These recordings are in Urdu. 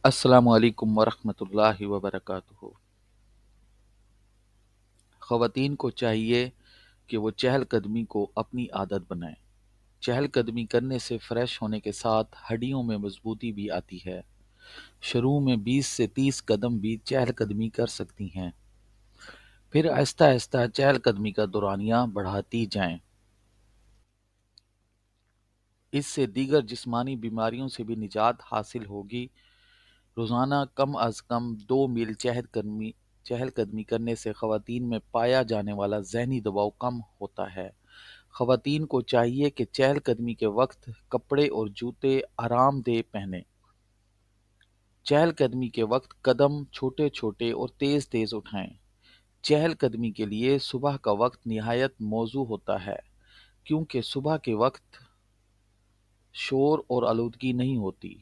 السلام علیکم ورحمۃ اللہ وبرکاتہ۔ خواتین کو چاہیے کہ وہ چہل قدمی کو اپنی عادت بنائیں۔ چہل قدمی کرنے سے فریش ہونے کے ساتھ ہڈیوں میں مضبوطی بھی آتی ہے۔ شروع میں 20 سے 30 قدم بھی چہل قدمی کر سکتی ہیں، پھر آہستہ آہستہ چہل قدمی کا دورانیہ بڑھاتی جائیں۔ اس سے دیگر جسمانی بیماریوں سے بھی نجات حاصل ہوگی۔ روزانہ کم از کم 2 میل چہل قدمی کرنے سے خواتین میں پایا جانے والا ذہنی دباؤ کم ہوتا ہے۔ خواتین کو چاہیے کہ چہل قدمی کے وقت کپڑے اور جوتے آرام دہ پہنیں۔ چہل قدمی کے وقت قدم چھوٹے چھوٹے اور تیز تیز اٹھائیں۔ چہل قدمی کے لیے صبح کا وقت نہایت موزوں ہوتا ہے، کیونکہ صبح کے وقت شور اور آلودگی نہیں ہوتی۔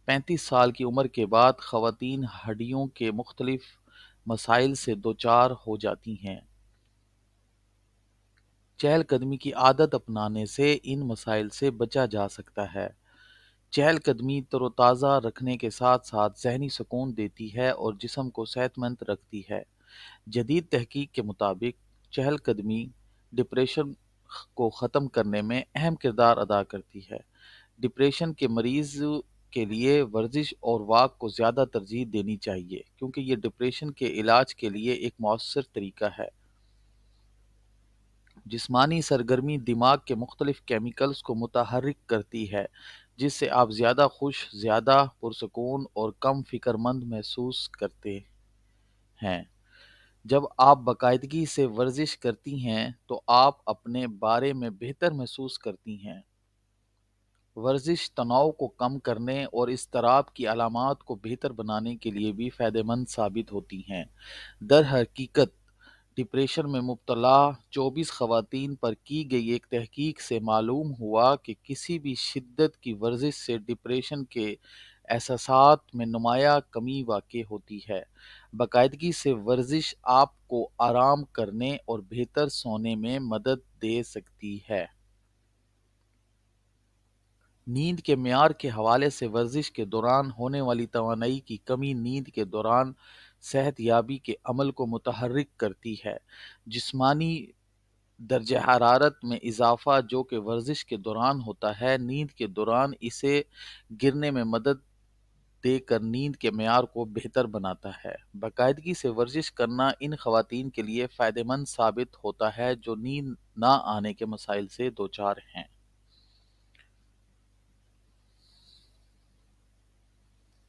35 سال کی عمر کے بعد خواتین ہڈیوں کے مختلف مسائل سے دوچار ہو جاتی ہیں۔ چہل قدمی کی عادت اپنانے سے ان مسائل سے بچا جا سکتا ہے۔ چہل قدمی تر و تازہ رکھنے کے ساتھ ساتھ ذہنی سکون دیتی ہے اور جسم کو صحت مند رکھتی ہے۔ جدید تحقیق کے مطابق چہل قدمی ڈپریشن کو ختم کرنے میں اہم کردار ادا کرتی ہے۔ ڈپریشن کے مریض کے لیے ورزش اور واک کو زیادہ ترجیح دینی چاہیے، کیونکہ یہ ڈپریشن کے علاج کے لیے ایک مؤثر طریقہ ہے۔ جسمانی سرگرمی دماغ کے مختلف کیمیکلز کو متحرک کرتی ہے، جس سے آپ زیادہ خوش، زیادہ پرسکون اور کم فکر مند محسوس کرتے ہیں۔ جب آپ باقاعدگی سے ورزش کرتی ہیں تو آپ اپنے بارے میں بہتر محسوس کرتی ہیں۔ ورزش تناؤ کو کم کرنے اور اضطراب کی علامات کو بہتر بنانے کے لیے بھی فائدہ مند ثابت ہوتی ہیں۔ در حقیقت ڈپریشن میں مبتلا 24 خواتین پر کی گئی ایک تحقیق سے معلوم ہوا کہ کسی بھی شدت کی ورزش سے ڈپریشن کے احساسات میں نمایاں کمی واقع ہوتی ہے۔ باقاعدگی سے ورزش آپ کو آرام کرنے اور بہتر سونے میں مدد دے سکتی ہے۔ نیند کے معیار کے حوالے سے ورزش کے دوران ہونے والی توانائی کی کمی نیند کے دوران صحت یابی کے عمل کو متحرک کرتی ہے۔ جسمانی درجہ حرارت میں اضافہ جو کہ ورزش کے دوران ہوتا ہے، نیند کے دوران اسے گرنے میں مدد دے کر نیند کے معیار کو بہتر بناتا ہے۔ باقاعدگی سے ورزش کرنا ان خواتین کے لیے فائدہ مند ثابت ہوتا ہے جو نیند نہ آنے کے مسائل سے دوچار ہیں۔